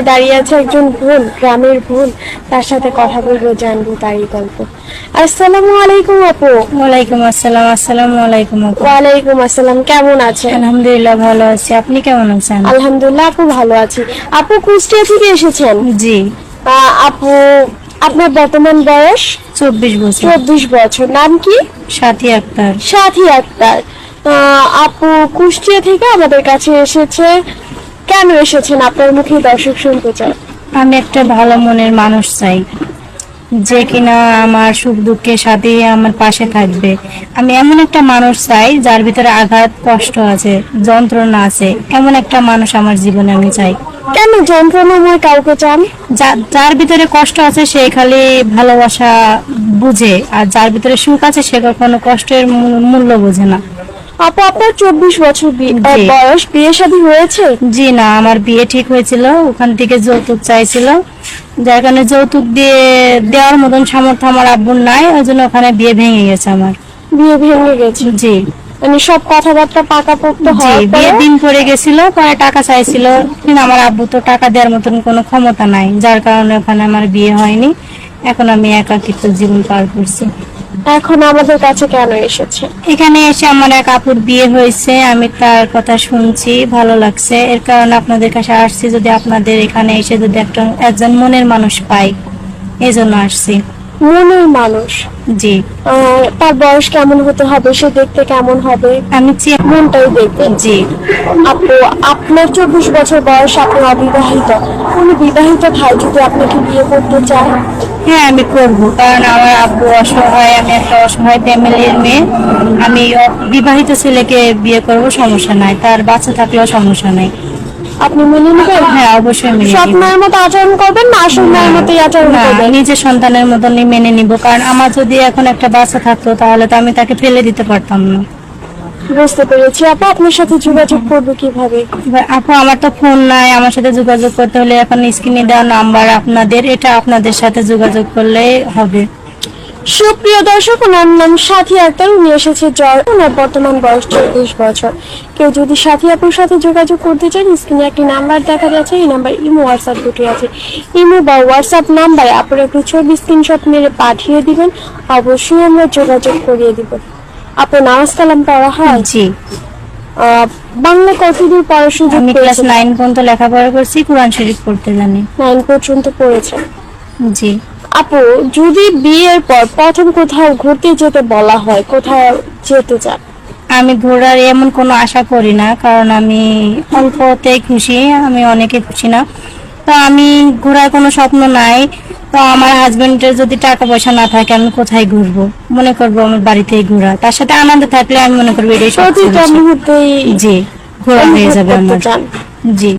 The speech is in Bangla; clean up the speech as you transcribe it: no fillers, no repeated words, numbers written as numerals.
দাঁড়িয়ে আছে একজন বোন, গ্রামের বোন। তার সাথে কথা বলবো, জানবো তারই গল্প। আসসালামু আলাইকুম আপু। ওয়ালাইকুম আসসালাম। আসসালামু আলাইকুম আপু। ওয়ালাইকুম আসসালাম, কেমন আছেন? আলহামদুলিল্লাহ ভালো আছি, আপনি কেমন আছেন? আলহামদুলিল্লাহ আপু ভালো আছি। আপু কুষ্টিয়া থেকে এসেছেন? জি। আপু আপনার বর্তমান বয়স? 24 বছর। 24 বছর। নাম কি? সাথী আক্তার। সাথী আক্তার। আপু কুষ্টিয়া থেকে আমাদের কাছে এসেছে, কেন এসেছেন আপনার মুখে দর্শক শুনতে চায়। আমি একটা ভালো মনের মানুষ চাই, যে কিনা আমার সুখ দুঃখের সাথে আমার পাশে থাকবে। আমি এমন একটা মানুষ চাই যার ভিতরে আঘাত, কষ্ট আছে, যন্ত্রণা আছে, এমন একটা মানুষ আমার জীবনে আমি চাই। কেন যন্ত্রণাময় কাউকে চান? যার ভিতরে কষ্ট আছে সে খালি ভালোবাসা বুঝে, আর যার ভিতরে সুখ আছে সে কখনো কষ্টের মূল্য বোঝে না। আপু আপনার 24 বছর জি। বয়স, বিয়ে শাদী হয়েছে? জি না, আমার বিয়ে ঠিক হয়েছিল, ওখান থেকে যৌতুক চাইছিল, যার কারণে যৌতুক দেওয়ার মতন সামর্থ্য আমার আব্বুর নাই, ওই জন্য ওখানে বিয়ে ভেঙে গেছে আমার। বিয়ে ভেঙে গেছে? জি। মানে সব কথাবার্তা পাকাপোক্ত জি, হওয়ার বিয়ে পরে? দিন পরে গেছিল, পরে টাকা চাইছিল, কিন্তু আমার আব্বু তো টাকা দেওয়ার মতন কোনো ক্ষমতা নাই, যার কারণে ওখানে আমার বিয়ে হয়নি। এখন আমি একাকিত্ব জীবন পার করছি। এখন আমাদের কাছে কেন এসেছে? এখানে এসে আমার এক আপুর বিয়ে হয়েছে, আমি তার কথা শুনছি, ভালো লাগছে, এর কারণে আপনাদের কাছে আসছি, যদি আপনাদের এখানে এসে যদি একজন মনের মানুষ পাই, এই জন্য আসছি। মনের মানুষ? জি। তার বয়স কেমন হতে হবে, সে দেখতে কেমন হবে? আমি মনটাই দেখবেন? জি। আপু আপনার 24 বছর বয়স, আপনি অবিবাহিত। কোন বিবাহিত ভাই যদি আপনাকে বিয়ে করতে চায়? হ্যাঁ, আমি করব, কারণ আমার আব্বু অসহায়, আমি একটা অসহায় ফ্যামিলির মেয়ে, আমি বিবাহিত ছেলেকে বিয়ে করব, সমস্যা নাই, তার বাচ্চা থাকলেও সমস্যা নাই। আপনি মেনে নেবেন? হ্যাঁ, অবশ্যই মেনে নিব। স্বপ্নের মতো আচরণ করবেন না আসল মেয়ের মতোই আচরণ না, করবেন? নিজের সন্তানের মতনই মেনে নিব, কারণ আমার যদি এখন একটা বাচ্চা থাকতো তাহলে তো আমি তাকে ফেলে দিতে পারতাম না। বুঝতে পেরেছি। আপু আপনার সাথে যোগাযোগ করবো কিভাবে? এবার আপু, আমার তো ফোন নাই, আমার সাথে যোগাযোগ করতে হলে এখন স্ক্রিনে দেওয়া নাম্বার আপনাদের, এটা আপনাদের সাথে যোগাযোগ করলে হবে। সুপ্রিয় দর্শক, ওনার নাম সাথী আক্তার, উনি এসেছে জ্বর, ওনার বর্তমান বয়স 24 বছর। কেউ যদি সাথী আপুর সাথে যোগাযোগ করতে চান, স্ক্রিনে একটি নাম্বার দেখা যাচ্ছে, এই নাম্বার ইমো হোয়াটসঅ্যাপ দুটি আছে। ইমো বা হোয়াটসঅ্যাপ নাম্বারে আপনারা একটু ছবি স্ক্রিনশট মেরে পাঠিয়ে দিবেন, অবশ্যই আমরা যোগাযোগ করিয়ে দিব। আপনার নামাজ কালাম পড়া হয়? জি। বাংলা কতদূর পড়াশোনা আমি ক্লাস করেছেন? 9 পর্যন্ত লেখাপড়া করছি, কোরআন শরীফ পড়তে জানি। 9 পর্যন্ত পড়েছেন? জি। আপু যদি বিয়ের পর প্রথম কোথাও ঘুরতে যেতে বলা হয়, কোথাও যেতে চান? আমি ঘোরার এমন কোনো আশা করি না, কারণ আমি অল্পতেই খুশি, আমি অনেকে খুশি না। তো আমি ঘোরার কোনো স্বপ্ন নাই। তো আমার হাজবেন্ডের যদি টাকা পয়সা না থাকে, আমি কোথায় ঘুরবো? মনে করবো আমার বাড়িতেই ঘোরা, তার সাথে আনন্দ থাকলে আমি মনে করবো এটাই সবচেয়ে প্রতিটা বেশি। মুহূর্তেই জি, ঘোরা হয়ে যাবে অনুভব করতে আমার। চান? জি।